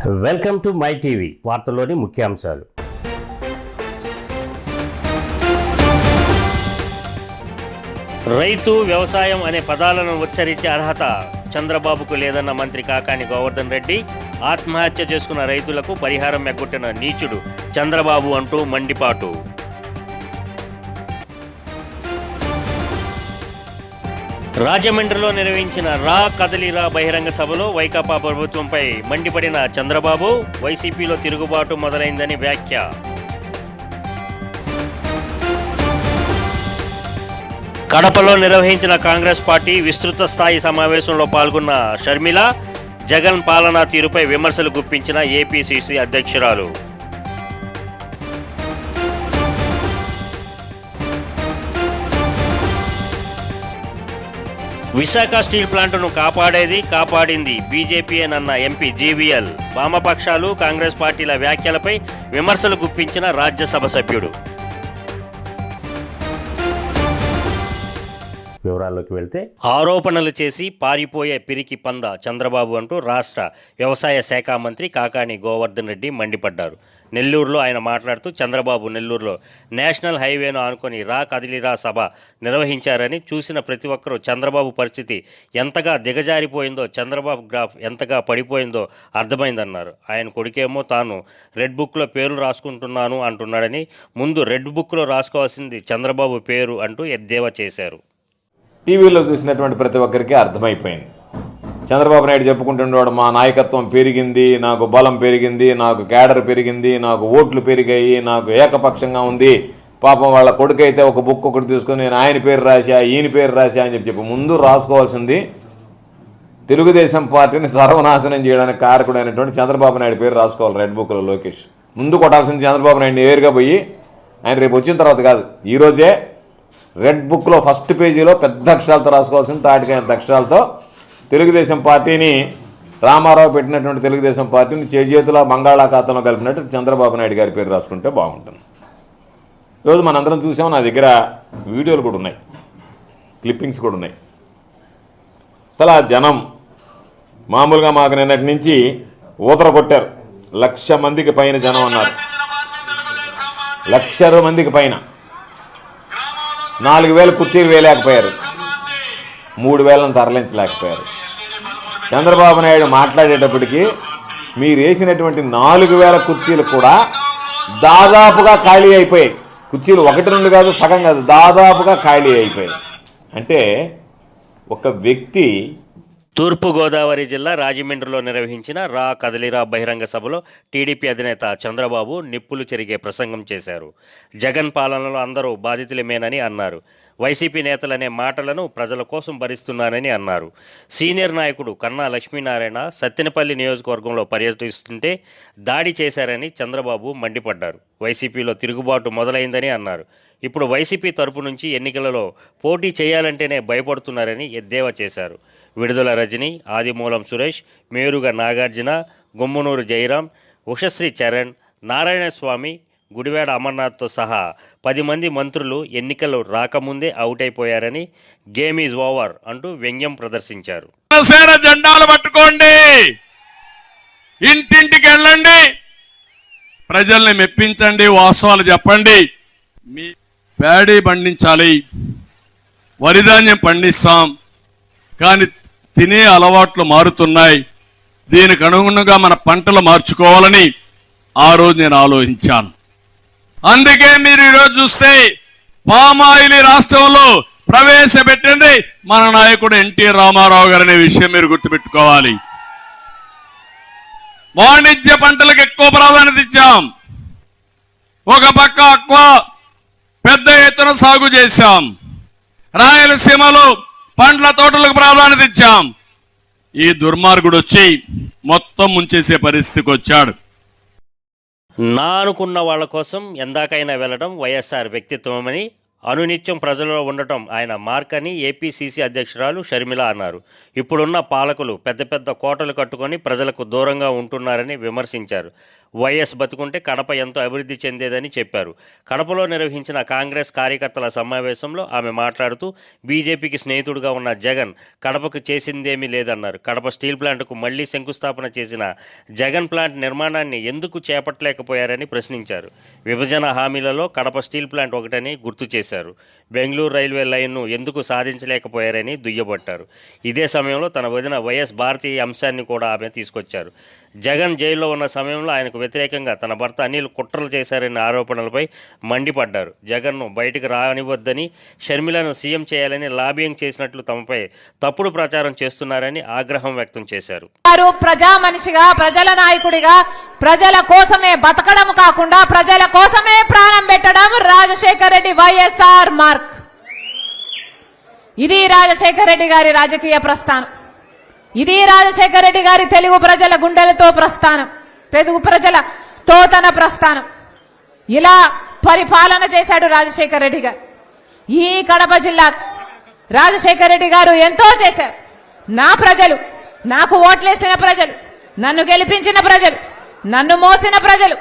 Welcome to my TV. వార్తల్లోని ముఖ్యాంశాలు. రైతు, వ్యవసాయం అనే పదాలను ఉచ్చరించే అర్హత చంద్రబాబుకు లేదన్న మంత్రి కాకాని గోవర్ధన్ రెడ్డి. ఆత్మహత్య చేసుకున్న రైతులకు పరిహారం ఎగ్గొట్టిన నీచుడు చంద్రబాబు అంటూ మండిపాటు. రాజమండ్రిలో నిర్వహించిన రా కదలిరా బహిరంగ సభలో వైకాపా ప్రభుత్వంపై మండిపడిన చంద్రబాబు, వైసీపీలో తిరుగుబాటు మొదలైందని వ్యాఖ్య. కడపలో నిర్వహించిన కాంగ్రెస్ పార్టీ విస్తృత స్థాయి సమావేశంలో పాల్గొన్న షర్మిల, జగన్ పాలనా తీరుపై విమర్శలు గుప్పించిన ఏపీసీసీ అధ్యక్షురాలు. విశాఖ స్టీల్ ప్లాంటును కాపాడింది బీజేపీయేనన్న ఎంపీ జీవీఎల్. వామపక్షాలు, కాంగ్రెస్ పార్టీల వ్యాఖ్యలపై విమర్శలు గుప్పించిన రాజ్యసభ సభ్యుడు. వివరాల్లోకి వెళ్తే, ఆరోపణలు చేసి పారిపోయే పిరికి పంద చంద్రబాబు అంటూ రాష్ట్ర వ్యవసాయ శాఖ మంత్రి కాకాని గోవర్ధన్ రెడ్డి మండిపడ్డారు. నెల్లూరులో ఆయన మాట్లాడుతూ, చంద్రబాబు నెల్లూరులో నేషనల్ హైవేను ఆనుకొని రా కదిలిరా సభ నిర్వహించారని, చూసిన ప్రతి ఒక్కరూ చంద్రబాబు పరిస్థితి ఎంతగా దిగజారిపోయిందో, చంద్రబాబు గ్రాఫ్ ఎంతగా పడిపోయిందో అర్థమైందన్నారు. ఆయన కొడుకేమో తాను రెడ్ బుక్లో పేర్లు రాసుకుంటున్నాను అంటున్నాడని, ముందు రెడ్ బుక్లో రాసుకోవాల్సింది చంద్రబాబు పేరు అంటూ ఎద్దేవా చేశారు. టీవీలో చూసినటువంటి ప్రతి ఒక్కరికి అర్థమైపోయింది. చంద్రబాబు నాయుడు చెప్పుకుంటున్నాడు, మా నాయకత్వం పెరిగింది, నాకు బలం పెరిగింది, నాకు క్యాడర్ పెరిగింది, నాకు ఓట్లు పెరిగాయి, నాకు ఏకపక్షంగా ఉంది. పాపం వాళ్ళ కొడుకు అయితే ఒక బుక్ ఒకటి తీసుకొని నేను ఆయన పేరు రాశా, ఈయన పేరు రాశా అని చెప్పి ముందు రాసుకోవాల్సింది తెలుగుదేశం పార్టీని సర్వనాశనం చేయడానికి కారకుడైనటువంటి చంద్రబాబు నాయుడు పేరు రాసుకోవాలి. రెడ్ బుక్లో లోకేష్ ముందు కొట్టాల్సింది చంద్రబాబు నాయుడు నేరుగా పోయి, ఆయన రేపు వచ్చిన తర్వాత కాదు, ఈరోజే రెడ్ బుక్లో ఫస్ట్ పేజీలో పెద్ద అక్షరాలతో రాసుకోవాల్సింది, తాటికైన అక్షరాలతో తెలుగుదేశం పార్టీని, రామారావు పెట్టినటువంటి తెలుగుదేశం పార్టీని చేతుల బంగాళాఖాతంలో కలిపినట్టు చంద్రబాబు నాయుడు గారి పేరు రాసుకుంటే బాగుంటుంది. ఈరోజు మనందరం చూసాము, నా దగ్గర వీడియోలు కూడా ఉన్నాయి, క్లిప్పింగ్స్ కూడా ఉన్నాయి. అసలు ఆ జనం మామూలుగా మాకు నిన్నటి నుంచి ఊతర కొట్టారు. 1,00,000 మందికి పైన జనం అన్నారు. 1,00,000 మందికి పైన 4,000 కుర్చీలు వేయలేకపోయారు, 3,000 తరలించలేకపోయారు. చంద్రబాబు నాయుడు మాట్లాడేటప్పటికీ మీరు వేసినటువంటి 4,000 కుర్చీలు కూడా దాదాపుగా ఖాళీ అయిపోయాయి. కుర్చీలు 1-2 కాదు, సగం కాదు, దాదాపుగా ఖాళీ అయిపోయాయి. అంటే ఒక వ్యక్తి. తూర్పుగోదావరి జిల్లా రాజమండ్రిలో నిర్వహించిన రా కదలిరా బహిరంగ సభలో టీడీపీ అధినేత చంద్రబాబు నిప్పులు చెరిగే ప్రసంగం చేశారు. జగన్ పాలనలో అందరూ బాధితులమేనని అన్నారు. వైసీపీ నేతలనే మాటలను ప్రజల కోసం భరిస్తున్నారని అన్నారు. సీనియర్ నాయకుడు కన్నా లక్ష్మీనారాయణ సత్తెనపల్లి నియోజకవర్గంలో పర్యటిస్తుంటే దాడి చేశారని చంద్రబాబు మండిపడ్డారు. వైసీపీలో తిరుగుబాటు మొదలైందని అన్నారు. ఇప్పుడు వైసీపీ తరపు నుంచి ఎన్నికలలో పోటీ చేయాలంటేనే భయపడుతున్నారని ఎద్దేవా చేశారు. విడుదల రజని, ఆదిమూలం సురేష్, మేరుగ నాగార్జున, గుమ్మనూరు జయరాం, ఉషశ్రీ చరణ్, నారాయణస్వామి, గుడివాడ అమర్నాథ్తో సహా 10 మంది మంత్రులు ఎన్నికలు రాకముందే అవుట్ అయిపోయారని, గేమ్ ఈజ్ ఓవర్ అంటూ వ్యంగ్యం ప్రదర్శించారు. జెండాలు పట్టుకోండి, ఇంటింటికి వెళ్ళండి, ప్రజల్ని మెప్పించండి, వాస్తవాలు చెప్పండి. మీ ప్యాడీ పండించాలి, వరిధాన్యం పండిస్తాం, కానీ తినే అలవాట్లు మారుతున్నాయి, దీనికి అనుగుణంగా మన పంటలు మార్చుకోవాలని ఆ రోజు నేను ఆలోచించాను. అందుకే మీరు ఈరోజు చూస్తే పామాయిల్ రాష్ట్రంలో ప్రవేశపెట్టింది మన నాయకుడు ఎన్టీ రామారావు గారు అనే విషయం మీరు గుర్తుపెట్టుకోవాలి. వాణిజ్య పంటలకు ఎక్కువ ప్రాధాన్యత ఇచ్చాం. ఒక పక్క అక్వా పెద్ద ఎత్తున సాగు చేశాం. రాయలసీమలో పండ్ల తోటలకు ప్రాధాన్యత ఇచ్చాం. ఈ దుర్మార్గుడు వచ్చి మొత్తం ముంచేసే పరిస్థితికి వచ్చాడు. నా అనుకున్న వాళ్ళ కోసం ఎందాకైనా వెళ్ళడం వైఎస్ఆర్ వ్యక్తిత్వమని, అనునిత్యం ప్రజలలో ఉండటం ఆయన మార్క్ అని ఏపీసీసీ అధ్యక్షురాలు షర్మిల అన్నారు. ఇప్పుడున్న పాలకులు పెద్ద పెద్ద కోటలు కట్టుకొని ప్రజలకు దూరంగా ఉంటున్నారని విమర్శించారు. వైఎస్ బతుకుంటే కడప ఎంతో అభివృద్ధి చెందేదని చెప్పారు. కడపలో నిర్వహించిన కాంగ్రెస్ కార్యకర్తల సమావేశంలో ఆమె మాట్లాడుతూ బీజేపీకి స్నేహితుడుగా ఉన్న జగన్ కడపకు చేసిందేమీ లేదన్నారు. కడప స్టీల్ ప్లాంట్కు మళ్లీ శంకుస్థాపన చేసిన జగన్ ప్లాంట్ నిర్మాణాన్ని ఎందుకు చేపట్టలేకపోయారని ప్రశ్నించారు. విభజన హామీలలో కడప స్టీల్ ప్లాంట్ ఒకటని గుర్తు చేశారు. బెంగళూరు రైల్వే లైన్ను ఎందుకు సాధించలేకపోయారని దుయ్యబట్టారు. ఇదే సమయంలో తన వదిన వైఎస్ భారతీయ అంశాన్ని కూడా ఆమె తీసుకొచ్చారు. జగన్ జైల్లో ఉన్న సమయంలో ఆయనకు వ్యతిరేకంగా తన భర్త అనిల్ కుట్రలు చేశారనే ఆరోపణలపై మండిపడ్డారు. జగన్ను బయటకు రానివద్దని, షర్మిలను సీఎం చేయాలని లాబియింగ్ చేసినట్లు తమపై తప్పుడు ప్రచారం చేస్తున్నారని ఆగ్రహం వ్యక్తం చేశారు. ప్రజా మనిషిగా, ప్రజల నాయకుడిగా, ప్రజల కోసమే బతకడం కాకుండా ప్రజల కోసమే ప్రాణం పెట్టడం రాజశేఖర రెడ్డి వైఎస్ఆర్ మార్క్. ఇది రాజశేఖర రెడ్డి గారి రాజకీయ ప్రస్థానం. ఇది రాజశేఖర రెడ్డి గారి తెలుగు ప్రజల గుండెలతో ప్రస్థానం, తెలుగు ప్రజలతో తన ప్రస్థానం. ఇలా పరిపాలన చేశాడు రాజశేఖర రెడ్డి గారు. ఈ కడప జిల్లా రాజశేఖర రెడ్డి గారు ఎంతో చేశారు. నా ప్రజలు, నాకు ఓట్లేసిన ప్రజలు, నన్ను గెలిపించిన ప్రజలు, నన్ను మోసిన ప్రజలు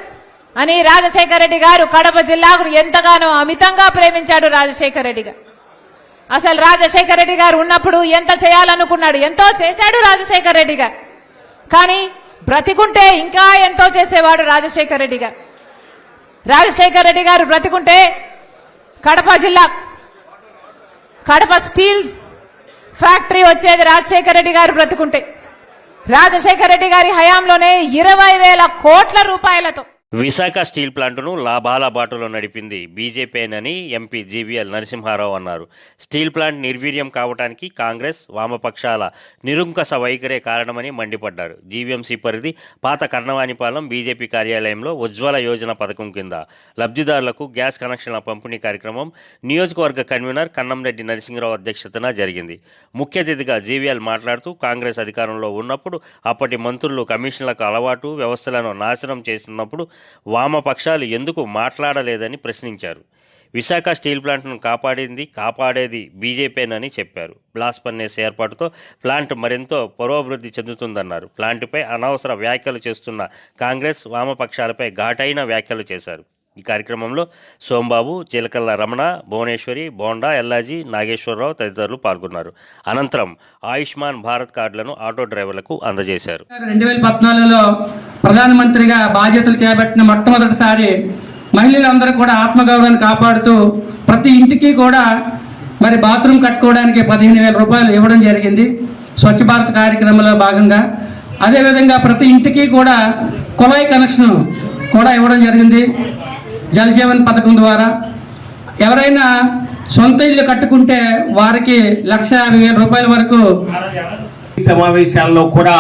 అని రాజశేఖర రెడ్డి గారు కడప జిల్లాకు ఎంతగానో అమితంగా ప్రేమించాడు రాజశేఖర రెడ్డి గారు. అసలు రాజశేఖర రెడ్డి గారు ఉన్నప్పుడు ఎంత చేయాలనుకున్నాడు, ఎంతో చేశాడు రాజశేఖర రెడ్డి గారు. కానీ బ్రతికుంటే ఇంకా ఎంతో చేసేవాడు రాజశేఖర రెడ్డి గారు. రాజశేఖర రెడ్డి గారు బ్రతికుంటే కడప జిల్లా, కడప స్టీల్స్ ఫ్యాక్టరీ వచ్చేది రాజశేఖర రెడ్డి గారు బ్రతికుంటే. రాజశేఖర రెడ్డి గారి హయాంలోనే 20,000 కోట్ల రూపాయలతో విశాఖ స్టీల్ ప్లాంటును లాభాల బాటలో నడిపింది బీజేపీనని ఎంపీ జీవీఎల్ నరసింహారావు అన్నారు. స్టీల్ ప్లాంట్ నిర్వీర్యం కావడానికి కాంగ్రెస్, వామపక్షాల నిరుంకస వైఖరే కారణమని మండిపడ్డారు. జీవీఎంసీ పరిధి పాత కర్ణవాణిపాలెం బీజేపీ కార్యాలయంలో ఉజ్వల యోజన పథకం కింద లబ్ధిదారులకు గ్యాస్ కనెక్షన్ల పంపిణీ కార్యక్రమం నియోజకవర్గ కన్వీనర్ కన్నంరెడ్డి నరసింహరావు అధ్యక్షతన జరిగింది. ముఖ్య అతిథిగా జీవీఎల్ మాట్లాడుతూ కాంగ్రెస్ అధికారంలో ఉన్నప్పుడు అప్పటి మంత్రులు కమిషన్లకు అలవాటు వ్యవస్థలను నాశనం చేస్తున్నప్పుడు వామపక్షాలు ఎందుకు మాట్లాడలేదని ప్రశ్నించారు. విశాఖ స్టీల్ ప్లాంట్ను కాపాడేది బీజేపీనని చెప్పారు. బ్లాస్ట్ ఫర్నేస్ ఏర్పాటుతో ప్లాంట్ మరింతో పురోభివృద్ధి చెందుతుందన్నారు. ప్లాంటుపై అనవసర వ్యాఖ్యలు చేస్తున్న కాంగ్రెస్, వామపక్షాలపై ఘాటైన వ్యాఖ్యలు చేశారు. ఈ కార్యక్రమంలో సోంబాబు, చిలకల్ల రమణ, భువనేశ్వరి, బోండా, ఎల్లాజీ, నాగేశ్వరరావు తదితరులు పాల్గొన్నారు. అనంతరం ఆయుష్మాన్ భారత్ కార్డులను ఆటో డ్రైవర్లకు అందజేశారు. 2014లో ప్రధానమంత్రిగా బాధ్యతలు చేపట్టిన మొట్టమొదటిసారి మహిళలందరూ కూడా ఆత్మగౌరవాన్ని కాపాడుతూ ప్రతి ఇంటికి కూడా మరి బాత్రూమ్ కట్టుకోవడానికి 15,000 రూపాయలు ఇవ్వడం జరిగింది స్వచ్ఛ భారత్ కార్యక్రమంలో భాగంగా. అదేవిధంగా ప్రతి ఇంటికి కూడా కుళాయి కనెక్షన్ కూడా ఇవ్వడం జరిగింది జల్ జీవన్ పథకం ద్వారా. ఎవరైనా సొంత ఇల్లు కట్టుకుంటే వారికి 1,50,000 రూపాయల వరకు. సమావేశాల్లో కూడా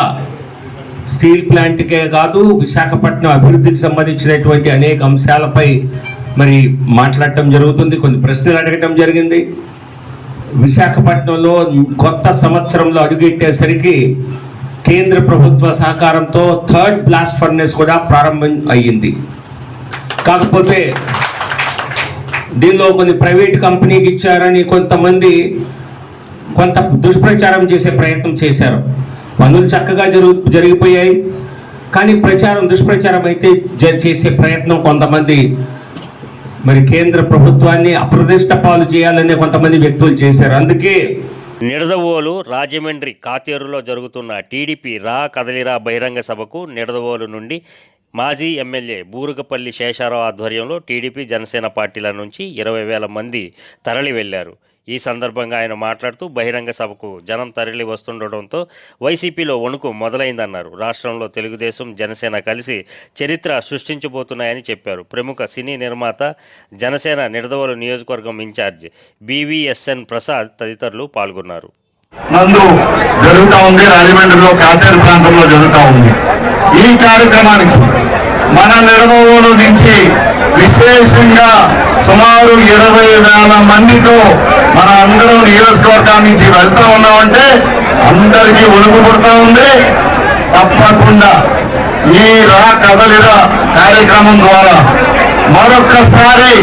స్టీల్ ప్లాంట్కే కాదు విశాఖపట్నం అభివృద్ధికి సంబంధించినటువంటి అనేక అంశాలపై మరి మాట్లాడటం జరుగుతుంది. కొన్ని ప్రశ్నలు అడగటం జరిగింది. విశాఖపట్నంలో కొత్త సంవత్సరంలో అడుగెట్టేసరికి కేంద్ర ప్రభుత్వ సహకారంతో 3rd బ్లాస్ట్ ఫర్నేస్ కూడా ప్రారంభం అయ్యింది. కాకపోతే దీనిలో కొన్ని ప్రైవేట్ కంపెనీకి ఇచ్చారని కొంత దుష్ప్రచారం చేసే ప్రయత్నం చేశారు. పనులు చక్కగా జరిగిపోయాయి, కానీ దుష్ప్రచారం అయితే చేసే ప్రయత్నం కొంతమంది మరి కేంద్ర ప్రభుత్వాన్ని అప్రదిష్ట పాలు చేయాలనే కొంతమంది వ్యక్తులు చేశారు. అందుకే నిడదవోలు రాజమండ్రి కాతేరులో జరుగుతున్న టీడీపీ రా కదలిరా బహిరంగ సభకు నిడదవోలు నుండి మాజీ ఎమ్మెల్యే బూరుగపల్లి శేషారావు ఆధ్వర్యంలో టీడీపీ, జనసేన పార్టీల నుంచి 20,000 మంది తరలి వెళ్లారు. ఈ సందర్భంగా ఆయన మాట్లాడుతూ బహిరంగ సభకు జనం తరలి వస్తుండటంతో వైసీపీలో వణుకు మొదలైందన్నారు. రాష్ట్రంలో తెలుగుదేశం, జనసేన కలిసి చరిత్ర సృష్టించబోతున్నాయని చెప్పారు. ప్రముఖ సినీ నిర్మాత, జనసేన నిడదవోలు నియోజకవర్గం ఇన్ఛార్జ్ బీవీఎస్ఎన్ ప్రసాద్ తదితరులు పాల్గొన్నారు. నందు జరుగుతూ ఉంది, రాజమండ్రిలో కాతేరు ప్రాంతంలో జరుగుతూ ఉంది. ఈ కార్యక్రమానికి మన నిడదవోలు నుంచి విశేషంగా సుమారు 20,000 మందితో మన అందరూ నియోజకవర్గం నుంచి వెళ్తూ ఉన్నామంటే అందరికీ వణుకు పుడతా ఉంది. తప్పకుండా ఈ రా కదలిరా కార్యక్రమం ద్వారా మరొక్కసారి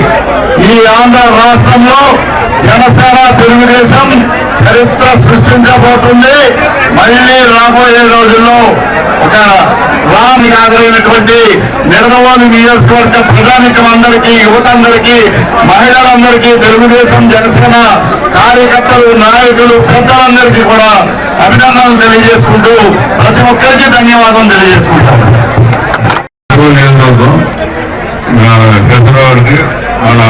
ఈ ఆంధ్ర రాష్ట్రంలో జనసేన తెలుగుదేశం చరిత్ర సృష్టించబోతుంది. మళ్ళీ రాబోయే రోజుల్లో ఒక రామ్ హాజరైనటువంటి నిడదవోలు నియోజకవర్గ ప్రజానికం అందరికీ, యువతందరికీ, మహిళలందరికీ, తెలుగుదేశం జనసేన కార్యకర్తలు, నాయకులు, పెద్దలందరికీ కూడా అభినందనలు తెలియజేసుకుంటూ ప్రతి ఒక్కరికి ధన్యవాదాలు తెలియజేసుకుంటాను. శేషరావుకి మన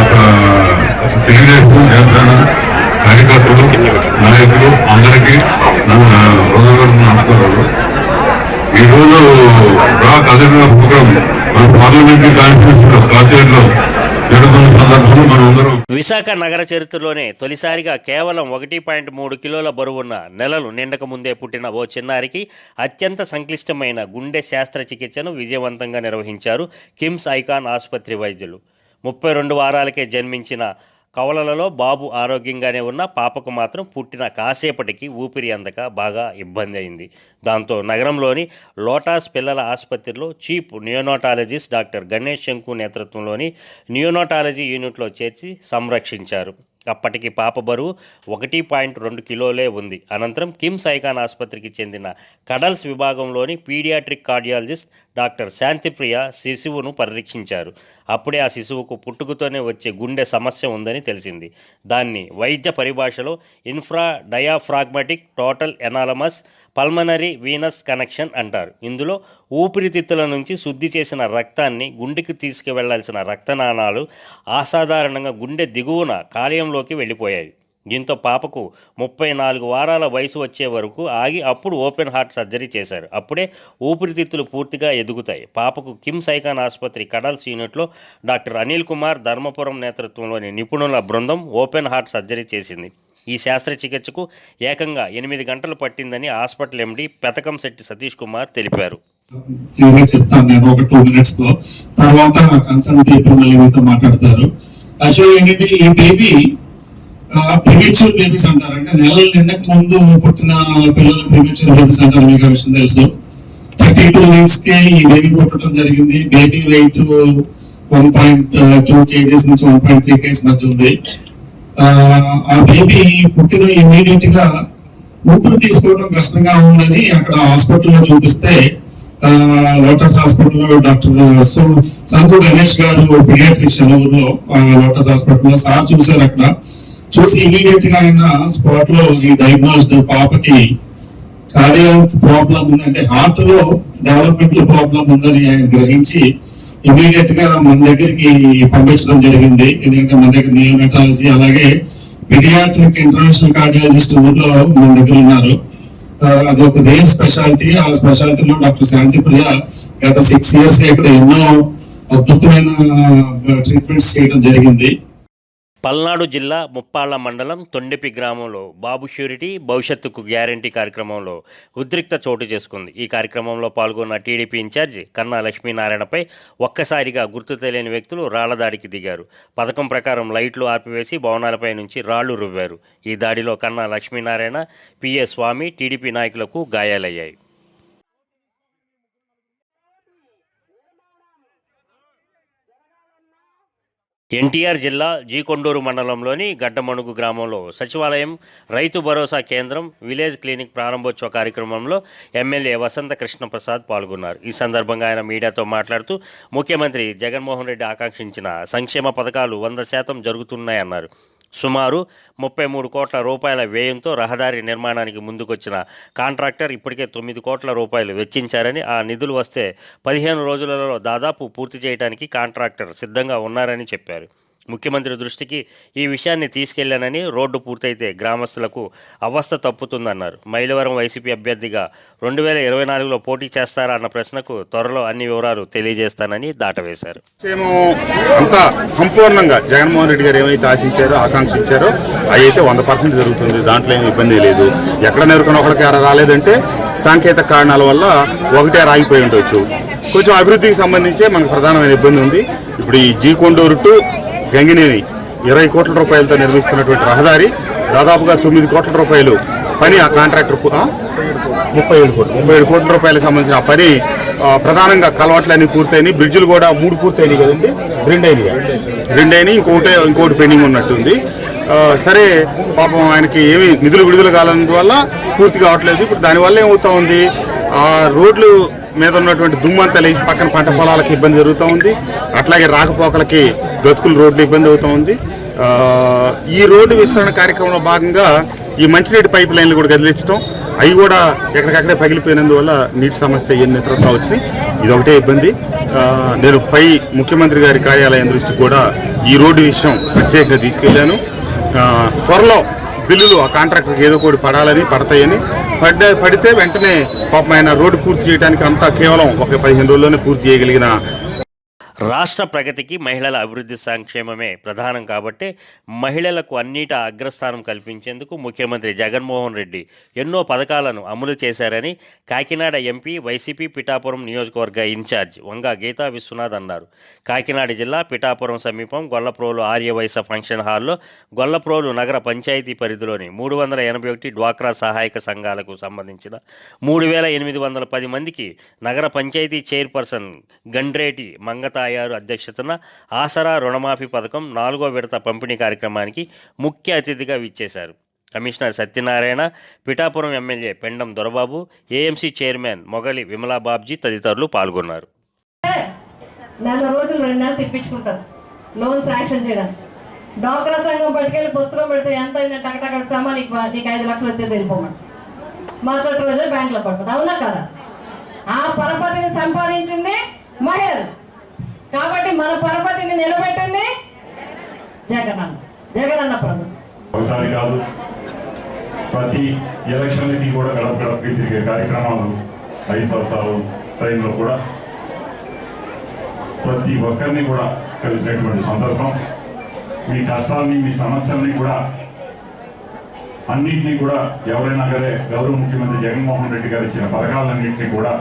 తెలుగుదేశం జనసేన కార్యకర్తలు, నాయకులు అందరికీ హృదయపూర్వక నమస్కారాలు. ఈరోజు కదిలిన ప్రోగ్రాం మన పార్లమెంటరీ కాన్స్టిట్యూన్సీలో కాచేరిలో జరుగుతున్న సందర్భంలో మనం అందరం విశాఖ నగర చరిత్రలోనే తొలిసారిగా కేవలం 1.3 కిలోల బరువున్న నెలలు నిండక ముందే పుట్టిన ఓ చిన్నారికి అత్యంత సంక్లిష్టమైన గుండె శస్త్రచికిత్సను విజయవంతంగా నిర్వహించారు కిమ్స్ ఐకాన్ ఆసుపత్రి వైద్యులు. 32 వారాలకే జన్మించిన కవలలలో బాబు ఆరోగ్యంగానే ఉన్న పాపకు మాత్రం పుట్టిన కాసేపటికి ఊపిరి అందక బాగా ఇబ్బంది అయింది. దాంతో నగరంలోని లోటాస్ పిల్లల ఆసుపత్రిలో చీఫ్ నియోనాటాలజిస్ట్ డాక్టర్ గణేష్ శంకు నేతృత్వంలోని నియోనాటాలజీ యూనిట్లో చేర్చి సంరక్షించారు. అప్పటికి పాప బరువు 1.2 కిలోలే ఉంది. అనంతరం కిమ్స్ ఐకాన్ ఆసుపత్రికి చెందిన కడల్స్ విభాగంలోని పీడియాట్రిక్ కార్డియాలజిస్ట్ డాక్టర్ శాంతిప్రియ శిశువును పరీక్షించారు. అప్పుడే ఆ శిశువుకు పుట్టుకతోనే వచ్చే గుండె సమస్య ఉందని తెలిసింది. దాన్ని వైద్య పరిభాషలో diaphragmatic total anomalous pulmonary venous connection అంటారు. ఇందులో ఊపిరితిత్తుల నుంచి శుద్ధి చేసిన రక్తాన్ని గుండెకి తీసుకువెళ్లాల్సిన రక్తనాళాలు అసాధారణంగా గుండె దిగువన కాలేయంలోకి వెళ్ళిపోయాయి. దీంతో పాపకు 34 వారాల వయసు వచ్చే వరకు ఆగి అప్పుడు ఓపెన్ హార్ట్ సర్జరీ చేశారు. అప్పుడే ఊపిరితిత్తులు పూర్తిగా ఎదుగుతాయి. పాపకు కిమ్స్ ఐకాన్ ఆసుపత్రి కడల్స్ యూనిట్లో డాక్టర్ అనిల్ కుమార్ ధర్మపురం నేతృత్వంలోని నిపుణుల బృందం ఓపెన్ హార్ట్ సర్జరీ చేసింది. ఈ శస్త్రచికిత్సకు ఏకంగా 8 గంటలు పట్టిందని హాస్పిటల్ ఎండి పెతకం శెట్టి సతీష్ కుమార్ తెలిపారు. చెప్తాను నేను ఒక 2 minutes లో, తర్వాత కన్సర్న్ పీపుల్ మళ్ళీ మీతో మాట్లాడతారు. యాక్చువల్ ఏంటంటే ఈ బేబీ ప్రిమేచ్యూర్ బేబీస్ అంటారు. అంటే నెలల నిండక ముందు పుట్టిన పిల్లలు ప్రిమేచ్యూర్ బేబీస్ అంటారు. మీకు ఆ విషయం తెలుసు. 32 weeks కే ఈ బేబీ పుట్టడం జరిగింది. బేబీ వెయిట్ 1.2 kgs నుంచి 1.3 kgs మధ్య ఉంది. ఆ బేబీ పుట్టిన ఇమీడియట్ గా ఊపిరి తీసుకోవడం కష్టంగా ఉందని అక్కడ హాస్పిటల్లో చూపిస్తే, లోటస్ హాస్పిటల్లో డాక్టర్ సంకు గణేష్ గారు పీడియాట్రిషియన్ ఊర్లో లోటస్ హాస్పిటల్లో సార్ చూసారు. అక్కడ చూసి ఇమీడియట్ గా ఆయన స్పాట్ లో ఈ డయాగ్నోస్డ్ పాపకి కార్డియాక్ ప్రాబ్లం ఉందంటే హార్ట్ లో డెవలప్మెంట్ ప్రాబ్లం ఉందని ఆయన గ్రహించి ఇమీడియట్ గా మన దగ్గరికి పంపించడం జరిగింది. ఎందుకంటే మన దగ్గర నియోనటాలజీ అలాగే పీడియాట్రిక్ ఇంటర్నేషనల్ కార్డియాలజిస్ట్ ఊర్లో మన దగ్గర ఉన్నారు. అది ఒక రేర్ స్పెషాలిటీ. ఆ స్పెషాలిటీలో డాక్టర్ శాంతిప్రియ గత 6 years ఇక్కడ ఎన్నో అద్భుతమైన ట్రీట్మెంట్స్ చేయడం జరిగింది. పల్నాడు జిల్లా ముప్పాళ్ల మండలం తొండెపి గ్రామంలో బాబు ష్యూరిటీ భవిష్యత్తుకు గ్యారంటీ కార్యక్రమంలో ఉద్రిక్త చోటు చేసుకుంది. ఈ కార్యక్రమంలో పాల్గొన్న టీడీపీ ఇన్ఛార్జి కన్నా లక్ష్మీనారాయణపై ఒక్కసారిగా గుర్తు తెలియని వ్యక్తులు రాళ్లదాడికి దిగారు. పథకం ప్రకారం లైట్లు ఆర్పివేసి భవనాలపై నుంచి రాళ్లు రువ్వారు. ఈ దాడిలో కన్నా లక్ష్మీనారాయణ, పిఏ స్వామి, టీడీపీ నాయకులకు గాయాలయ్యాయి. ఎన్టీఆర్ జిల్లా జీకొండూరు మండలంలోని గడ్డమణుగు గ్రామంలో సచివాలయం, రైతు భరోసా కేంద్రం, విలేజ్ క్లినిక్ ప్రారంభోత్సవ కార్యక్రమంలో ఎమ్మెల్యే వసంత కృష్ణప్రసాద్ పాల్గొన్నారు. ఈ సందర్భంగా ఆయన మీడియాతో మాట్లాడుతూ ముఖ్యమంత్రి జగన్మోహన్ రెడ్డి ఆకాంక్షించిన సంక్షేమ పథకాలు 100% జరుగుతున్నాయన్నారు. సుమారు 33 కోట్ల రూపాయల వ్యయంతో రహదారి నిర్మాణానికి ముందుకొచ్చిన కాంట్రాక్టర్ ఇప్పటికే 9 కోట్ల రూపాయలు వెచ్చించారని, ఆ నిధులు వస్తే 15 రోజులలో దాదాపు పూర్తి చేయడానికి కాంట్రాక్టర్ సిద్ధంగా ఉన్నారని చెప్పారు. ముఖ్యమంత్రి దృష్టికి ఈ విషయాన్ని తీసుకెళ్లానని, రోడ్డు పూర్తయితే గ్రామస్తులకు అవస్థ తప్పుతుందన్నారు. మైలవరం వైసీపీ అభ్యర్థిగా 2024లో పోటీ చేస్తారా అన్న ప్రశ్నకు త్వరలో అన్ని వివరాలు తెలియజేస్తానని దాటవేశారు. అంతా సంపూర్ణంగా జగన్మోహన్ రెడ్డి గారు ఏమైతే ఆశించారో, ఆకాంక్షించారో అవి అయితే 100% జరుగుతుంది. దాంట్లో ఏమి ఇబ్బంది లేదు. ఎక్కడ నేర్కొని ఒకరికి రాలేదంటే సాంకేతిక కారణాల వల్ల ఒకటే రాగిపోయి ఉండొచ్చు. కొంచెం అభివృద్ధికి సంబంధించే మనకు ప్రధానమైన ఇబ్బంది ఉంది. ఇప్పుడు ఈ జీకొండూరు టు గంగినేని 20 కోట్ల రూపాయలతో నిర్మిస్తున్నటువంటి రహదారి దాదాపుగా 9 కోట్ల రూపాయలు పని ఆ కాంట్రాక్టర్ 37 కోట్ల రూపాయలకు సంబంధించిన పని ప్రధానంగా కలవట్లన్నీ పూర్తయినాయి. బ్రిడ్జిలు కూడా 3 పూర్తయినాయి కదండి, 2 అయినాయి, ఇంకోటి పెండింగ్ ఉన్నట్టుంది. సరే పాపం ఆయనకి ఏమి నిధులు విడుదల కాలందువల్ల పూర్తి కావట్లేదు. ఇప్పుడు దానివల్ల ఏమవుతా ఉంది, ఆ రోడ్లు మీద ఉన్నటువంటి దుమ్మంతా లేచి పక్కన పంట పొలాలకు ఇబ్బంది జరుగుతూ ఉంది. అట్లాగే రాకపోకలకి గతుకుల రోడ్లు ఇబ్బంది అవుతూ ఉంది. ఈ రోడ్డు విస్తరణ కార్యక్రమంలో భాగంగా ఈ మంచినీటి పైప్ లైన్లు కూడా కదిలించడం, అవి కూడా ఎక్కడికక్కడే పగిలిపోయినందువల్ల నీటి సమస్య ఎన్ని ఇతరత్రా వచ్చినాయి. ఇదొకటే ఇబ్బంది. నేను ముఖ్యమంత్రి గారి కార్యాలయం దృష్టికి కూడా ఈ రోడ్డు విషయం ప్రత్యేకంగా తీసుకెళ్లాను. త్వరలో బిల్లులు ఆ కాంట్రాక్టర్కి ఏదో ఒకటి పడతాయని పడితే వెంటనే పాపం ఆయన రోడ్డు పూర్తి చేయడానికి అంతా కేవలం ఒక 15 రోజుల్లోనే పూర్తి చేయగలిగిన. రాష్ట్ర ప్రగతికి మహిళల అభివృద్ధి సంక్షేమమే ప్రధానం కాబట్టి మహిళలకు అన్నిటా అగ్రస్థానం కల్పించేందుకు ముఖ్యమంత్రి జగన్మోహన్ రెడ్డి ఎన్నో పథకాలను అమలు చేశారని కాకినాడ ఎంపీ వైసీపీ పిఠాపురం నియోజకవర్గ ఇన్ఛార్జ్ వంగ గీతా విశ్వనాథ్ అన్నారు. కాకినాడ జిల్లా పిఠాపురం సమీపం గొల్లప్రోలు ఆర్యవైశ్య ఫంక్షన్ హాల్లో గొల్లప్రోలు నగర పంచాయతీ పరిధిలోని 381 డ్వాక్రా సహాయక సంఘాలకు సంబంధించిన 3810 మందికి నగర పంచాయతీ చైర్పర్సన్ గండ్రేటి మంగతా అధ్యక్షతన ఆసరా రుణమాఫీ పథకం 4వ విడత పంపిణీ కార్యక్రమానికి ముఖ్య అతిథిగా విచ్చేశారు. Commissioner Satyanarayana, Pithapuram MLA Pendam Dorababu, AMC chairman Mogali Vimala Babji తదితరులు పాల్గొన్నారు. నెల రోజులు 2 నెలలు తిప్పించుకుంటారు లోన్ శాంక్షన్ చేయడానికి. డ్వాక్రా సంఘం పట్టుకెళ్ళి పుస్తకం పెడితే ఎంత అయిందని టకటకడతామా, నీకు 5 లక్షలు వచ్చేది వెళ్ళిపోమని మరుసటి రోజు బ్యాంకులో పడుతుంది. అవునా కదా? ఆ పరపతిని సంపాదించింది మహిళలు కాబట్టి మన పరపతిని నిలబెట్టింది జగనన్న ప్రభుత్వం. ఒకసారి కాదు, ప్రతి ఎలక్షన్లకి కూడా గడప గడపకి తిరిగే కార్యక్రమాలు 5 సంవత్సరాలు టైంలో కూడా ప్రతి ఒక్కరిని కూడా కలిసినటువంటి సందర్భం. మీ కష్టాన్ని, మీ సమస్యల్ని కూడా అన్నింటినీ కూడా ఎవరైనా సరే గౌరవ ముఖ్యమంత్రి జగన్మోహన్ రెడ్డి గారు ఇచ్చిన పథకాలన్నింటినీ కూడా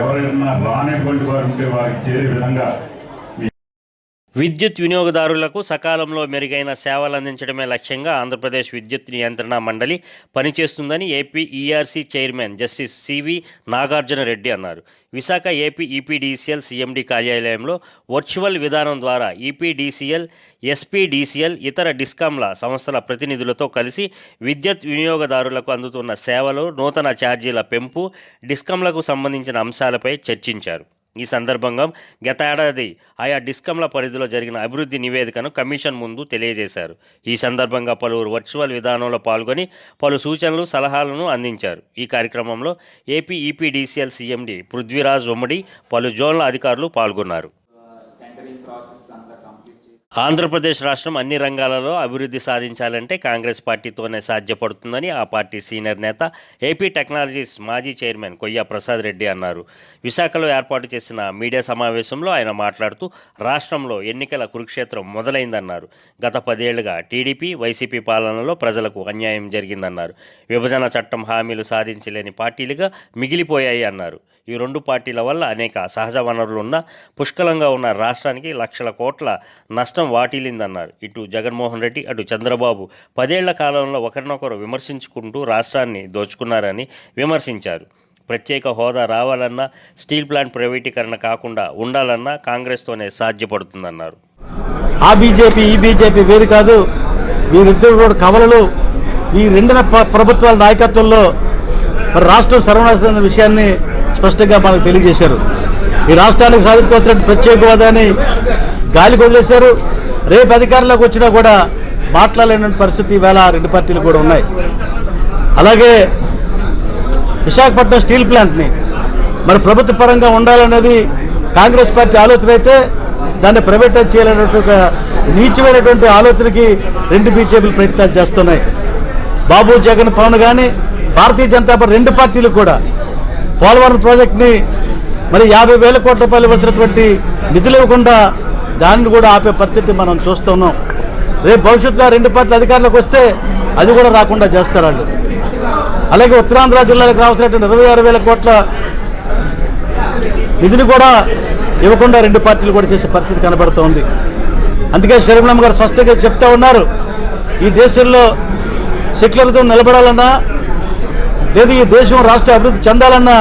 ఎవరైనా రానటువంటి వారు ఉంటే వారికి చేరే విధంగా విద్యుత్ వినియోగదారులకు సకాలంలో మెరుగైన సేవలు అందించడమే లక్ష్యంగా ఆంధ్రప్రదేశ్ విద్యుత్ నియంత్రణ మండలి పనిచేస్తుందని AP ERC chairman justice CV Nagarjuna Reddy అన్నారు. విశాఖ ఏపీ ఈపీడీసీఎల్ సీఎండీ కార్యాలయంలో వర్చువల్ విధానం ద్వారా ఈపీడీసీఎల్, ఎస్పీడీసీఎల్, ఇతర డిస్కాంల సంస్థల ప్రతినిధులతో కలిసి విద్యుత్ వినియోగదారులకు అందుతున్న సేవలు, నూతన ఛార్జీల పెంపు, డిస్కాంలకు సంబంధించిన అంశాలపై చర్చించారు. ఈ సందర్భంగా గత ఏడాది ఆయా డిస్కంల పరిధిలో జరిగిన అభివృద్ధి నివేదికను కమిషన్ ముందు తెలియజేశారు. ఈ సందర్భంగా పలువురు వర్చువల్ విధానంలో పాల్గొని పలు సూచనలు, సలహాలను అందించారు. ఈ కార్యక్రమంలో ఏపీ ఈపీడీసీఎల్ సీఎండీ పృథ్వీరాజ్ ఉమ్మడి, పలు జోన్ల అధికారులు పాల్గొన్నారు. ఆంధ్రప్రదేశ్ రాష్ట్రం అన్ని రంగాలలో అభివృద్ధి సాధించాలంటే కాంగ్రెస్ పార్టీతోనే సాధ్యపడుతుందని ఆ పార్టీ సీనియర్ నేత, ఏపీ టెక్నాలజీస్ మాజీ చైర్మన్ కొయ్య ప్రసాద్ రెడ్డి అన్నారు. విశాఖలో ఏర్పాటు చేసిన మీడియా సమావేశంలో ఆయన మాట్లాడుతూ రాష్ట్రంలో ఎన్నికల కురుక్షేత్రం మొదలైందన్నారు. గత 10 ఏళ్లుగా టీడీపీ, వైసీపీ పాలనలో ప్రజలకు అన్యాయం జరిగిందన్నారు. విభజన చట్టం హామీలు సాధించలేని పార్టీలుగా మిగిలిపోయాయి అన్నారు. ఈ 2 పార్టీల వల్ల అనేక సహజ వనరులున్న పుష్కలంగా ఉన్న రాష్ట్రానికి లక్షల కోట్ల నష్టం వాటిల్లిందన్నారు. ఇటు జగన్మోహన్ రెడ్డి, అటు చంద్రబాబు 10 ఏళ్ల కాలంలో ఒకరినొకరు విమర్శించుకుంటూ రాష్ట్రాన్ని దోచుకున్నారని విమర్శించారు. ప్రత్యేక హోదా రావాలన్నా, స్టీల్ ప్లాంట్ ప్రైవేటీకరణ కాకుండా ఉండాలన్నా కాంగ్రెస్తోనే సాధ్యపడుతుందన్నారు. ఆ బీజేపీ, ఈ బీజేపీ వేరు కాదు. వీరిద్దరు కూడా కవలలు. ఈ 2 ప్రభుత్వాల నాయకత్వంలో రాష్ట్రం సర్వనాశన విషయాన్ని స్పష్టంగా మనకు తెలియజేశారు. ఈ రాష్ట్రానికి సాధించవలసిన ప్రత్యేక హోదాని గాలికి వదిలేశారు. రేపు అధికారంలోకి వచ్చినా కూడా మాట్లాడలేని పరిస్థితి వేళ 2 పార్టీలు కూడా ఉన్నాయి. అలాగే విశాఖపట్నం స్టీల్ ప్లాంట్ని మరి ప్రభుత్వ పరంగా ఉండాలనేది కాంగ్రెస్ పార్టీ ఆలోచన అయితే దాన్ని ప్రైవేటైజ్ చేయాలనేటువంటి నీచమైనటువంటి ఆలోచనకి 2 బీజేపీలు ప్రయత్నాలు చేస్తున్నాయి. బాబు, జగన్, పవన్ కానీ భారతీయ జనతా పార్టీ 2 పార్టీలు కూడా పోలవరం ప్రాజెక్టుని మరి 50,000 కోట్ల రూపాయలు ఇవ్వాల్సినటువంటి నిధులు ఇవ్వకుండా దాన్ని కూడా ఆపే పరిస్థితి మనం చూస్తున్నాం. రేపు భవిష్యత్తులో 2 పార్టీలు అధికారంలోకి వస్తే అది కూడా రాకుండా చేస్తారు వాళ్ళు. అలాగే ఉత్తరాంధ్ర జిల్లాలకు రావాల్సినటువంటి 26,000 కోట్ల నిధిని కూడా ఇవ్వకుండా 2 పార్టీలు కూడా చేసే పరిస్థితి కనబడుతోంది. అందుకే శర్మిలమ్మ గారు స్పష్టంగా చెప్తా ఉన్నారు, ఈ దేశంలో సెక్యులరిజం నిలబడాలన్నా, లేదు ఈ దేశం రాష్ట్ర అభివృద్ధి చెందాలన్నా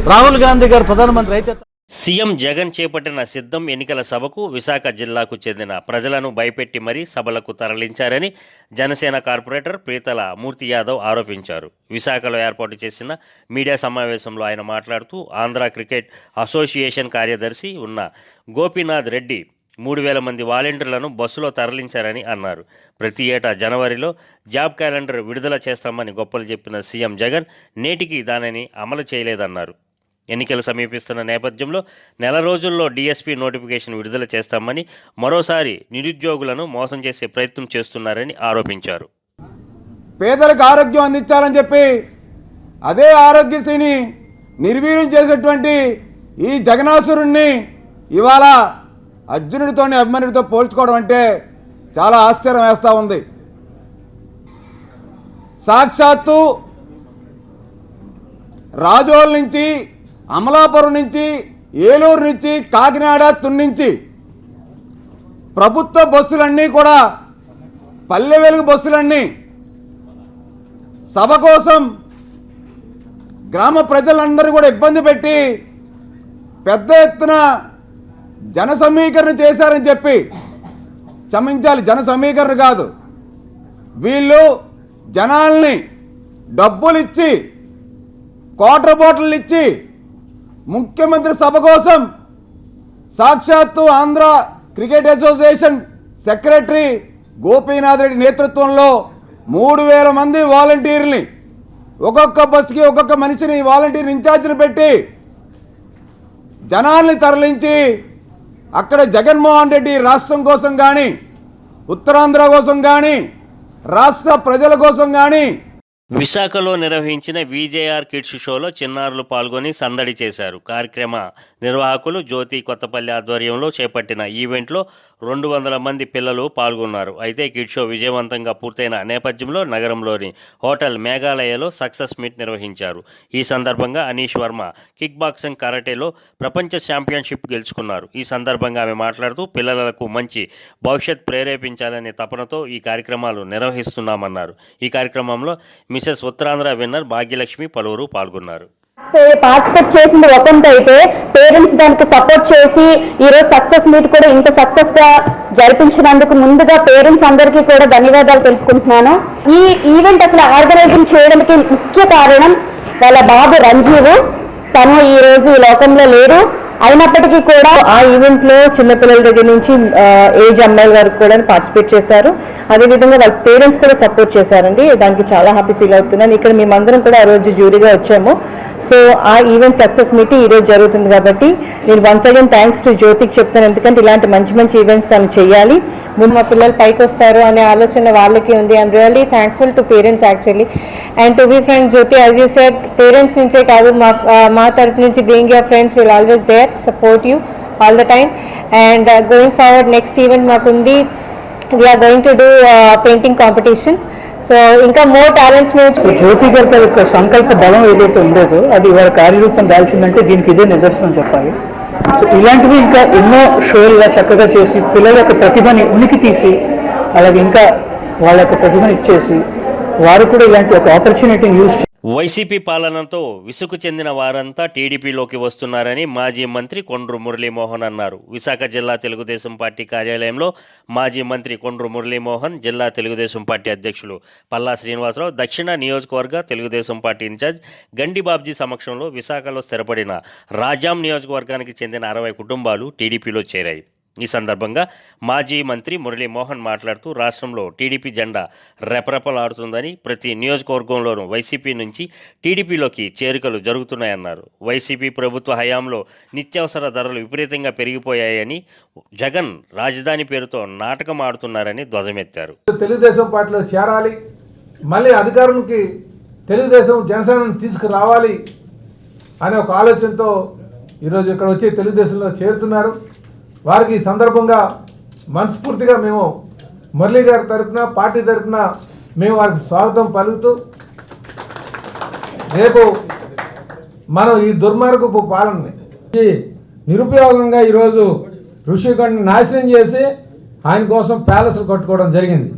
రాహుల్ గాంధీ గారు ప్రధానమంత్రి అయితే సీఎం జగన్ చేపట్టిన సిద్ధం ఎన్నికల సభకు విశాఖ జిల్లాకు చెందిన ప్రజలను భయపెట్టి మరీ సభలకు తరలించారని జనసేన కార్పొరేటర్ ప్రీతల మూర్తి యాదవ్ ఆరోపించారు. విశాఖలో ఏర్పాటు చేసిన మీడియా సమావేశంలో ఆయన మాట్లాడుతూ ఆంధ్ర క్రికెట్ అసోసియేషన్ కార్యదర్శి ఉన్న గోపీనాథ్ రెడ్డి 3,000 మంది వాలంటీర్లను బస్సులో తరలించారని అన్నారు. ప్రతి ఏటా జనవరిలో జాబ్ క్యాలెండర్ విడుదల చేస్తామని గొప్పలు చెప్పిన సీఎం జగన్ నేటికి దానిని అమలు చేయలేదన్నారు. ఎన్నికలు సమీపిస్తున్న నేపథ్యంలో నెల రోజుల్లో డీఎస్పీ నోటిఫికేషన్ విడుదల చేస్తామని, మరోసారి నిరుద్యోగులను మోసం చేసే ప్రయత్నం చేస్తున్నారని ఆరోపించారు. పేదలకు ఆరోగ్యం అందించాలని చెప్పి అదే ఆరోగ్యశ్రీని నిర్వీర్యం చేసేటువంటి ఈ జగనాసురుణ్ణి ఇవాళ అర్జునుడితోని అభిమన్యుడితో పోల్చుకోవడం అంటే చాలా ఆశ్చర్యం వేస్తూ ఉంది. సాక్షాత్తు రాజోల్ నుంచి, అమలాపురం నుంచి, ఏలూరు నుంచి, కాకినాడ, తున్నించి ప్రభుత్వ బస్సులన్నీ కూడా పల్లె వెలుగు బస్సులన్నీ సభ కోసం గ్రామ ప్రజలందరూ కూడా ఇబ్బంది పెట్టి పెద్ద ఎత్తున జన సమీకరణ చేశారని చెప్పి క్షమించాలి, జన సమీకరణ కాదు, వీళ్ళు జనాల్ని డబ్బులు ఇచ్చి క్వార్టర్ బాటిల్ ఇచ్చి ముఖ్యమంత్రి సభ కోసం సాక్షాత్తు Andhra cricket association secretary Gopinath Reddy నేతృత్వంలో 3,000 మంది వాలంటీర్ని, ఒక్కొక్క బస్సుకి ఒక్కొక్క మనిషిని వాలంటీర్ ఇన్ఛార్జిని పెట్టి జనాల్ని తరలించి అక్కడ జగన్మోహన్ రెడ్డి రాష్ట్రం కోసం కానీ, ఉత్తరాంధ్ర కోసం కానీ, రాష్ట్ర ప్రజల కోసం కానీ విశాఖలో నిర్వహించిన విజేఆర్ కిడ్స్ షోలో చిన్నారులు పాల్గొని సందడి చేశారు. కార్యక్రమ నిర్వాహకులు జ్యోతి కొత్తపల్లి ఆధ్వర్యంలో చేపట్టిన ఈవెంట్లో 200 మంది పిల్లలు పాల్గొన్నారు. అయితే కిడ్ షో విజయవంతంగా పూర్తయిన నేపథ్యంలో నగరంలోని హోటల్ మేఘాలయలో సక్సెస్ మీట్ నిర్వహించారు. ఈ సందర్భంగా అనీష్ వర్మ కిక్ బాక్సింగ్ కరాటేలో ప్రపంచ ఛాంపియన్షిప్ గెలుచుకున్నారు. ఈ సందర్భంగా ఆమె మాట్లాడుతూ పిల్లలకు మంచి భవిష్యత్ ప్రేరేపించాలనే తపనతో ఈ కార్యక్రమాలు నిర్వహిస్తున్నామన్నారు. ఈ కార్యక్రమంలో మిసెస్ ఉత్తరాంధ్ర విన్నర్ భాగ్యలక్ష్మి పలువురు పాల్గొన్నారు. పార్టిసిపేట్ చేసింది ఒకంత అయితే పేరెంట్స్ దానికి సపోర్ట్ చేసి ఈరోజు సక్సెస్ మీట్ కూడా ఇంత సక్సెస్ గా జరిపించినందుకు ముందుగా పేరెంట్స్ అందరికీ కూడా ధన్యవాదాలు తెలుపుకుంటున్నాను. ఈ ఈవెంట్ అసలు ఆర్గనైజింగ్ చేయడానికి ముఖ్య కారణం వాళ్ళ బాబు రంజీవ్. తను ఈ రోజు ఈ లోకంలో లేరు, అయినప్పటికీ కూడా ఆ ఈవెంట్ లో చిన్నపిల్లల దగ్గర నుంచి ఏజ్ అమ్మాయిల వరకు కూడా పార్టిసిపేట్ చేశారు. అదేవిధంగా వాళ్ళ పేరెంట్స్ కూడా సపోర్ట్ చేశారండి. దానికి చాలా హ్యాపీ ఫీల్ అవుతున్నాను. ఇక్కడ మేమందరం కూడా ఆ రోజు జ్యూరీగా వచ్చాము. సో ఆ ఈవెంట్ సక్సెస్ మీట్ ఈ రోజు జరుగుతుంది కాబట్టి నేను వన్స్ అగైన్ థ్యాంక్స్ టు జ్యోతికి చెప్తాను. ఎందుకంటే ఇలాంటి మంచి మంచి ఈవెంట్స్ తను చేయాలి. ముందు మా పిల్లలు పైకి వస్తారు అనే ఆలోచన వాళ్ళకి ఉంది. I'm really thankful to parents actually. And to be friend Jyothi, as you said, parents నుంచే కాదు మా తరపు నుంచి being your friends will always there, support you all the time. And going forward next event మాకుంది. We are going to do painting competition. So ఇంకా more talents Jyothi garu యొక్క సంకల్ప బలం ఏదైతే ఉండేదో అది వాళ్ళ కార్యరూపం దాల్చిందంటే దీనికి ఇదే నిదర్శనం చెప్పాలి. సో ఇలాంటివి ఇంకా ఎన్నో షోలుగా చక్కగా చేసి పిల్లల యొక్క ప్రతిభని ఉనికి తీసి అలాగే ఇంకా వాళ్ళ యొక్క ప్రతిభని ఇచ్చేసి వారు కూడా ఇలాంటి ఒక ఆపర్చునిటీని యూజ్ వైసీపీ పాలనతో విసుగు చెందిన వారంతా టీడీపీలోకి వస్తున్నారని మాజీ మంత్రి కొండ్రు మురళీమోహన్ అన్నారు. విశాఖ జిల్లా తెలుగుదేశం పార్టీ కార్యాలయంలో మాజీ మంత్రి కొండ్రు మురళీమోహన్, జిల్లా తెలుగుదేశం పార్టీ అధ్యక్షులు పల్లా శ్రీనివాసరావు, దక్షిణ నియోజకవర్గ తెలుగుదేశం పార్టీ ఇన్ఛార్జ్ గండి బాబ్జీ సమక్షంలో విశాఖలో స్థిరపడిన రాజాం నియోజకవర్గానికి చెందిన 60 కుటుంబాలు టీడీపీలో చేరాయి. ఈ సందర్భంగా మాజీ మంత్రి మురళీమోహన్ మాట్లాడుతూ రాష్ట్రంలో టీడీపీ జెండా రెపరెపలాడుతుందని, ప్రతి నియోజకవర్గంలోనూ వైసీపీ నుంచి టీడీపీలోకి చేరికలు జరుగుతున్నాయన్నారు. వైసీపీ ప్రభుత్వ హయాంలో నిత్యావసర ధరలు విపరీతంగా పెరిగిపోయాయని, జగన్ రాజధాని పేరుతో నాటకం ఆడుతున్నారని ధ్వజమెత్తారు. తెలుగుదేశం పార్టీలో చేరాలి, మళ్ళీ అధికారులకి తెలుగుదేశం జనసేనను తీసుకురావాలి అనే ఒక ఆలోచనతో ఈరోజు ఇక్కడ వచ్చి తెలుగుదేశంలో చేరుతున్నారు. వారికి ఈ సందర్భంగా మనస్ఫూర్తిగా మేము మురళీ గారి తరఫున, పార్టీ తరఫున మేము వారికి స్వాగతం పలుకుతూ రేపు మనం ఈ దుర్మార్గపు పాలనని నిరుపయోగంగా ఈరోజు ఋషికొండని నాశనం చేసి ఆయన కోసం ప్యాలెస్లు కట్టుకోవడం జరిగింది.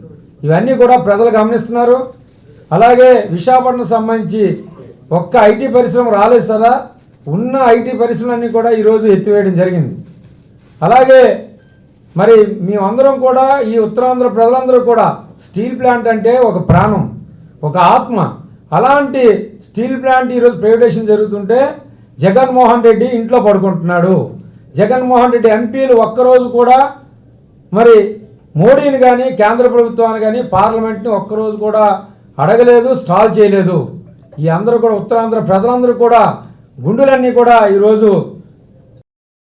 ఇవన్నీ కూడా ప్రజలు గమనిస్తున్నారు. అలాగే విశాఖపట్నం సంబంధించి ఒక్క ఐటీ పరిశ్రమ రాలేదు కదా, ఉన్న ఐటీ పరిశ్రమలన్నీ కూడా ఈరోజు ఎత్తివేయడం జరిగింది. అలాగే మరి మేమందరం కూడా ఈ ఉత్తరాంధ్ర ప్రజలందరూ కూడా స్టీల్ ప్లాంట్ అంటే ఒక ప్రాణం, ఒక ఆత్మ. అలాంటి స్టీల్ ప్లాంట్ ఈరోజు ప్రైవేటేషన్ జరుగుతుంటే జగన్మోహన్ రెడ్డి ఇంట్లో పడుకుంటున్నాడు. జగన్మోహన్ రెడ్డి ఎంపీలు ఒక్కరోజు కూడా మరి మోడీని కానీ కేంద్ర ప్రభుత్వాన్ని కానీ పార్లమెంట్ని ఒక్కరోజు కూడా అడగలేదు, స్టాల్ చేయలేదు. ఈ అందరూ కూడా ఉత్తరాంధ్ర ప్రజలందరూ కూడా గుండెలన్నీ కూడా ఈరోజు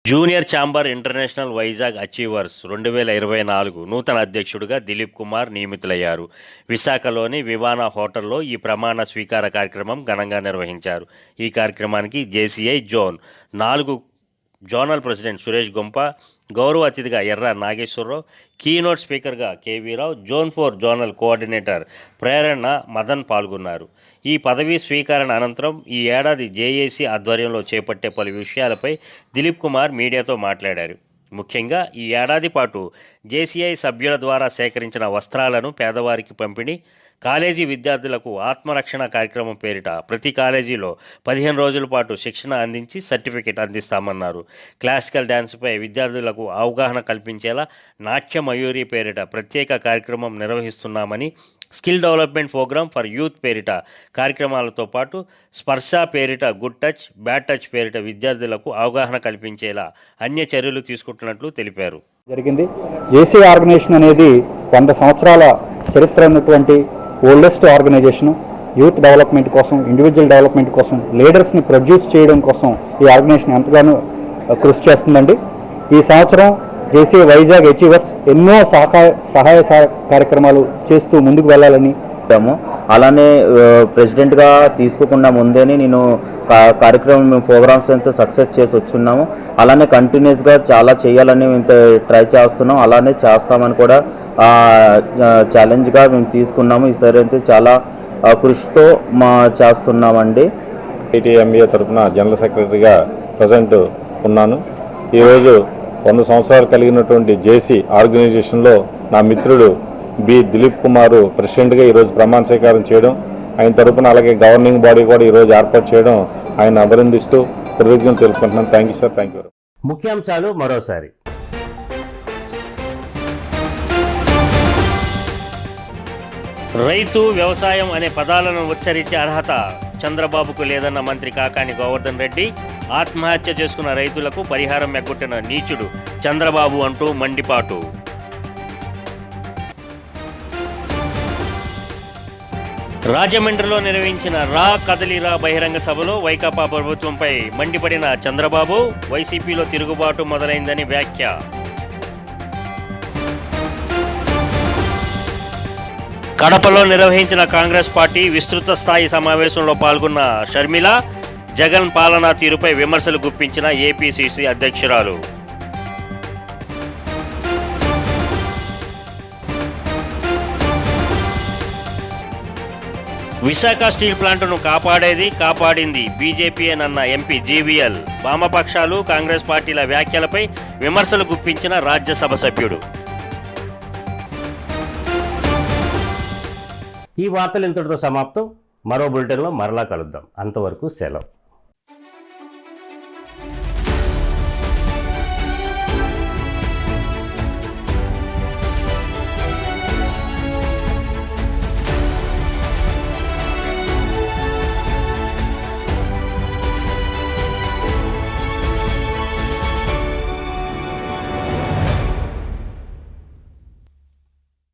junior chamber international Vizag achievers 2024 నూతన అధ్యక్షుడిగా దిలీప్ కుమార్ నియమితులయ్యారు. విశాఖలోని వివానా హోటల్లో ఈ ప్రమాణ స్వీకార కార్యక్రమం ఘనంగా నిర్వహించారు. ఈ కార్యక్రమానికి JCI zone 4 zonal president Suresh Gompa, గౌరవ అతిథిగా ఎర్ర నాగేశ్వరరావు, కీనోట్ స్పీకర్గా కేవీరావు, జోన్ 4 జోనల్ కోఆర్డినేటర్ ప్రేరణ మదన్ పాల్గొన్నారు. ఈ పదవీ స్వీకరణ అనంతరం ఈ ఏడాది జేఏసీ ఆధ్వర్యంలో చేపట్టే పలు విషయాలపై దిలీప్ కుమార్ మీడియాతో మాట్లాడారు. ముఖ్యంగా ఈ ఏడాది పాటు జేసీఐ సభ్యుల ద్వారా సేకరించిన వస్త్రాలను పేదవారికి పంపిణీ, కాలేజీ విద్యార్థులకు ఆత్మరక్షణ కార్యక్రమం పేరిట ప్రతి కాలేజీలో 15 రోజుల పాటు శిక్షణ అందించి సర్టిఫికెట్ అందిస్తామన్నారు. క్లాసికల్ డ్యాన్స్పై విద్యార్థులకు అవగాహన కల్పించేలా నాట్య మయూరి పేరిట ప్రత్యేక కార్యక్రమం నిర్వహిస్తున్నామని, skill development program for youth పేరిట కార్యక్రమాలతో పాటు స్పర్శ పేరిట గుడ్ టచ్, బ్యాడ్ టచ్ పేరిట విద్యార్థులకు అవగాహన కల్పించేలా అన్ని చర్యలు తీసుకుంటున్నట్లు తెలిపారు. జరిగింది. జేసీ ఆర్గనైజేషన్ అనేది 100 సంవత్సరాల చరిత్ర ఉన్నటువంటి ఓల్డెస్ట్ ఆర్గనైజేషను. యూత్ డెవలప్మెంట్ కోసం, ఇండివిజువల్ డెవలప్మెంట్ కోసం, లీడర్స్ని ప్రొడ్యూస్ చేయడం కోసం ఈ ఆర్గనైజేషన్ ఎంతగానో కృషి చేస్తుందండి. ఈ సంవత్సరం జేసీ వైజాగ్ అచీవర్స్ ఎన్నో సహాయ కార్యక్రమాలు చేస్తూ ముందుకు వెళ్ళాలని. అలానే ప్రెసిడెంట్గా తీసుకోకుండా ముందేనే నేను కార్యక్రమం ప్రోగ్రామ్స్ అంతా సక్సెస్ చేసి వచ్చున్నాము. అలానే కంటిన్యూస్గా చాలా చేయాలని మేము ట్రై చేస్తున్నాం. అలానే చేస్తామని కూడా ఛాలెంజ్గా మేము తీసుకున్నాము. ఈసారి అయితే చాలా కృషితో చేస్తున్నామండి. టీటీఎంఏ తరఫున జనరల్ సెక్రటరీగా ప్రజెంట్ ఉన్నాను. ఈరోజు 100 సంవత్సరాలు కలిగినటువంటి జేసీ ఆర్గనైజేషన్లో నా మిత్రుడు బి దిలీప్ కుమార్ ప్రెసిడెంట్గా ఈరోజు ప్రమాణ స్వీకారం చేయడం, ఆయన తరఫున అలాగే గవర్నింగ్ బాడీ కూడా ఈరోజు ఏర్పాటు చేయడం ఆయన అభినందిస్తూ కృతజ్ఞతలు తెలుపుకుంటున్నాను. Thank you sir. Thank you. ముఖ్యాంశాలు మరోసారి. రైతు, వ్యవసాయం అనే పదాలను ఉచ్చరించే అర్హత చంద్రబాబుకు లేదన్న మంత్రి కాకాని గోవర్ధన్ రెడ్డి. ఆత్మహత్య చేసుకున్న రైతులకు పరిహారం ఎగ్గొట్టిన నీచుడు చంద్రబాబు అంటూ మండిపాటు. రాజమండ్రిలో నిర్వహించిన రా కదలిరా బహిరంగ సభలో వైకాపా ప్రభుత్వంపై మండిపడిన చంద్రబాబు, వైసీపీలో తిరుగుబాటు మొదలైందని వ్యాఖ్య. కడపలో నిర్వహించిన కాంగ్రెస్ పార్టీ విస్తృత స్థాయి సమావేశంలో పాల్గొన్న షర్మిల, జగన్ పాలనా తీరుపై విమర్శలు గుప్పించిన ఏపీసీసీ అధ్యక్షురాలు. విశాఖ స్టీల్ ప్లాంటును కాపాడింది బీజేపీయేనన్న ఎంపీ జీవీఎల్. వామపక్షాలు, కాంగ్రెస్ పార్టీల వ్యాఖ్యలపై విమర్శలు గుప్పించిన రాజ్యసభ సభ్యుడు. ఈ వార్తలు ఇంతటితో సమాప్తం. మరో బులెటిన్లో మరలా కలుద్దాం. అంతవరకు సెలవు.